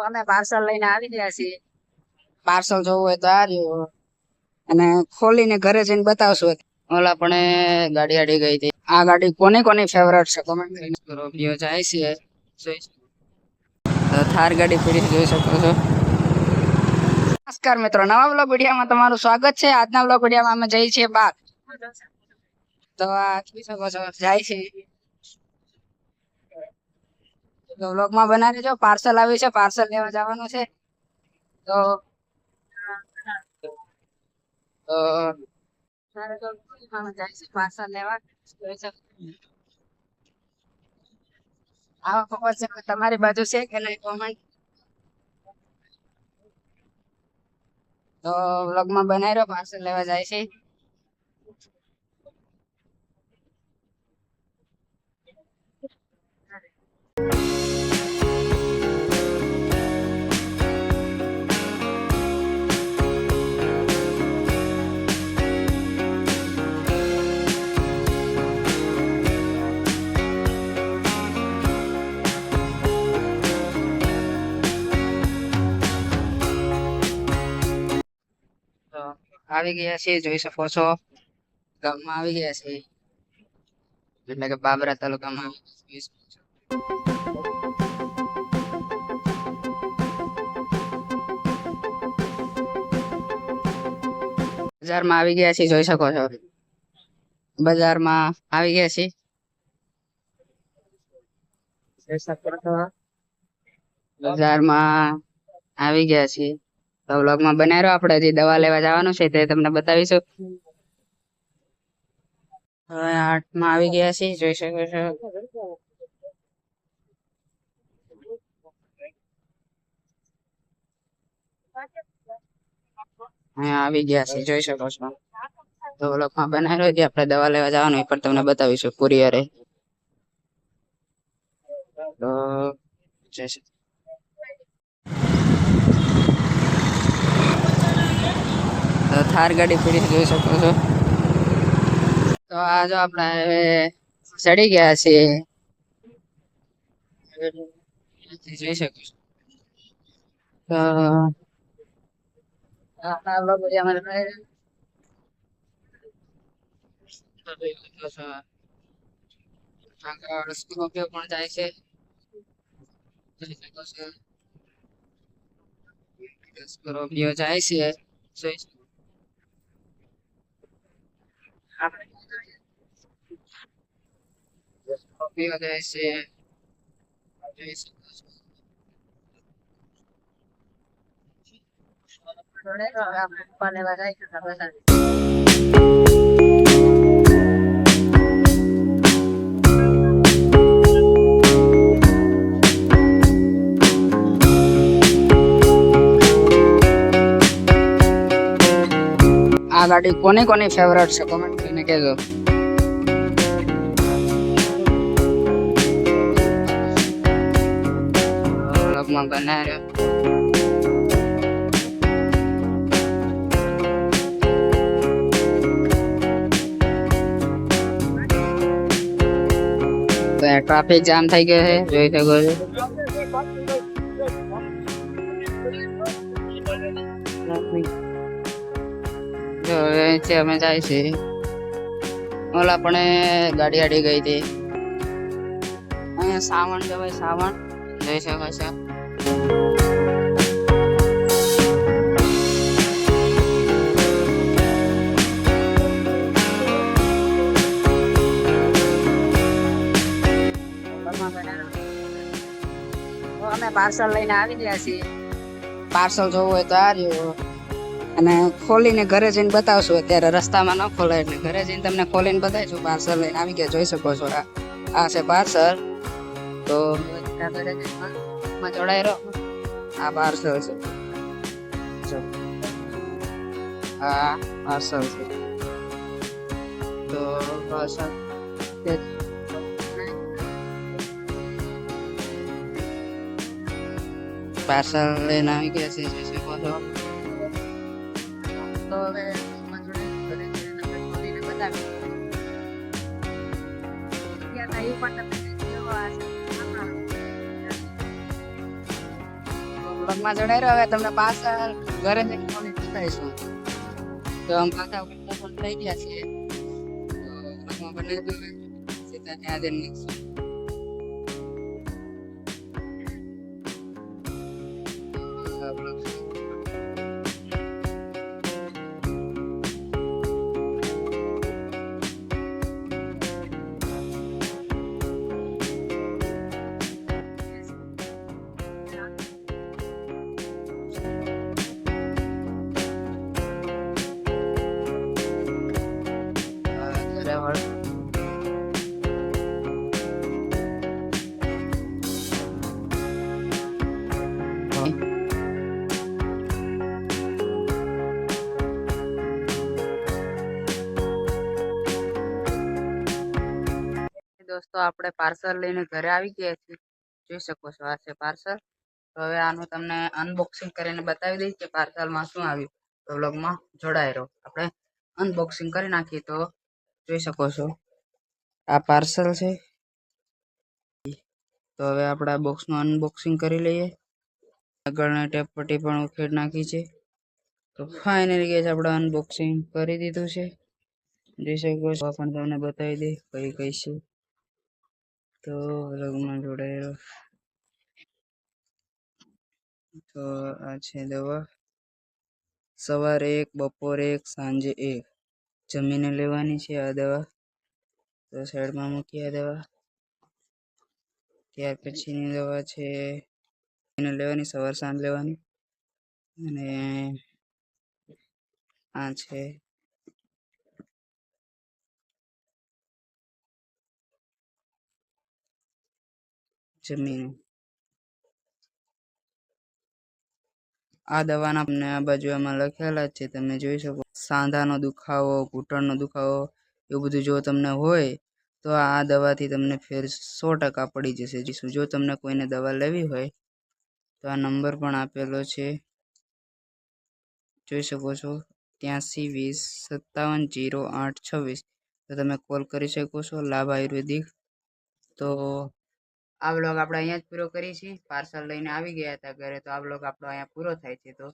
અમે પાર્સલ લઈને આવી ગયા છીએ. પાર્સલ જોવું હોય તો આ રહ્યું, અને ખોલીને ઘરે જઈને બતાવશું. ઓલા પણ ગાડી આડી ગઈ હતી. આ ગાડી કોની કોની ફેવરેટ છે કમેન્ટ કરીને કરો. વ્યૂ જાય છે તો થાર ગાડી પડી જોઈ શકો છો. નમસ્કાર મિત્રો, નવા બ્લોગ વિડીયોમાં તમારું સ્વાગત છે. આજના બ્લોગ વિડીયોમાં અમે જઈએ છીએ બહાર. તો આ જોઈ શકો છો જાય છે. તો વ્લોગમાં બના રહેજો. પાર્સલ આવ્યું છે, પાર્સલ લેવા જવાનું છે. તો જાય છે પાર્સલ લેવા. આવા ખબર છે તમારી બાજુ છે કે નહીં કોમેન્ટ. તો વ્લોગમાં બનાવી રહ્યો, પાર્સલ લેવા જાય છે. આવી ગયા છે, જોઈ શકો છો. ગામમાં આવી ગયા છે, એટલે કે બાબરા તાલુકામાં. બજારમાં આવી ગયા છે, જોઈ શકો છો. બજારમાં આવી ગયા છે. બજારમાં આવી ગયા છે. તો વ્લોગમાં બનાવી રહ્યો. આપણે હજી દવા લેવા જવાનું છે તે તમને બતાવીશું. હવે 8માં આવી ગયા છે, જોઈ શકો છો. અહીંયા આવી ગયા છે, જોઈ શકો છો. તો વ્લોગમાં બનાવી રહ્યો. આપણે દવા લેવા જવાનું એ પણ તમને બતાવીશું કુરિયરે. તો જય શ્રી તો થાર ગાડી પડી જોઈ શકો છો. તો આ જો આપણે ચડી ગયા છીએ, જોઈ શકો છો. તો આપણા બ્લોગ આગળ સ્કોર્પિયો પણ જાય છે, જોઈ શકો છો. સ્કોર્પિયો જાય છે, જોઈ શકો. સ્કોર્પિયો જાય છે, જોઈ શકો છો. આ ગાડી કોની કોની ફેવરેટ છે કમેન્ટ કરીને કહેજો. વ્લોગમાં બનાવી રહ્યો. ટ્રાફિક જામ થઈ ગયો છે, જોઈ શકો છો. જો અહીંથી અમે જાય છે. ઓલા પણ ગાડી આડી ગઈ હતી. અહીંયા સાવણ જવાય, સાવણ જોઈ શકો છો. અમે પાર્સલ લઈને આવી ગયા છીએ. પાર્સલ જોવું હોય તો આ રહ્યું, અને ખોલીને ઘરે જઈને બતાવશું. અત્યારે રસ્તામાં ન ખોલાય એટલે ઘરે જઈને તમને ખોલીને બતાવીશું. પાર્સલ લઈને આવી ગયા, જોઈ શકો છો. આ છે પાર્સલ. તો જોડાઈ રહો. આ પાર્સલ છે, આ પાર્સલ છે. તો પાર્સલ પાર્સલ લઈને આવી ગયા છે, જોઈ શકો છો. તો હવે બ્લોગમાં જોડાઈ રહ્યો. હવે તમને પાર્સલ ઘરે જઈને ખોલીને બતાવીશું. તો આમ પાછા પાર્સલ લઈ ગયા છીએ. તો આમાં બને તો સીધા ત્યાં જઈને નીકળશું. દોસ્તો આપણે પાર્સલ લઈને ઘરે આવી ગયા છીએ. જોઈ શકો છો આ છે પાર્સલ. તો હવે આનું તમને અનબોક્સિંગ કરીને બતાવી દઈશ કે પાર્સલમાં શું આવ્યું. તો વ્લોગમાં જોડાઈ રહો. આપણે અનબોક્સિંગ કરી નાખીએ. તો જોઈ શકો છો આ પાર્સલ છે. તો હવે આપણે આ બોક્સનું અનબોક્સિંગ કરી લઈએ. આગળના ટેપ પટ્ટી પણ ઉખેડ નાખી છે. તો ફાઇનલી ગેસ આપણે અનબોક્સિંગ કરી દીધું છે. જોઈ શકો છો પણ તમને બતાવી દે કઈ કઈ છે. તો વ્લોગમાં જોડાઈ રહો. તો આ છે દવા. સવારે 1, બપોરે 1, સાંજે 1 જમીને લેવાની છે આ દવા. તો સાઈડમાં મૂકી આ દવા. ત્યાર પછીની દવા છે એને લેવાની, સવાર સાંજ લેવાની. અને આ છે જમીને. આ દવાના તમને આ બાજુ આમાં લખેલા જ છે, તમે જોઈ શકો. સાંધાનો દુખાવો, ઘૂંટણનો દુખાવો એવું બધું જો તમને હોય તો આ દવાથી તમને ફેર 100% પડી જશે. જો તમને કોઈને દવા લેવી હોય તો આ નંબર પણ આપેલો છે, જોઈ શકો છો 8320570826. તો તમે કોલ કરી શકો છો. લાભ આયુર્વેદિક. તો આ વ્લોગ આપણે અહીંયા જ પૂરો કરીએ છીએ. પાર્સલ લઈને આવી ગયા હતા ઘરે. તો આ વ્લોગ આપણો અહીંયા પૂરો થાય છે. તો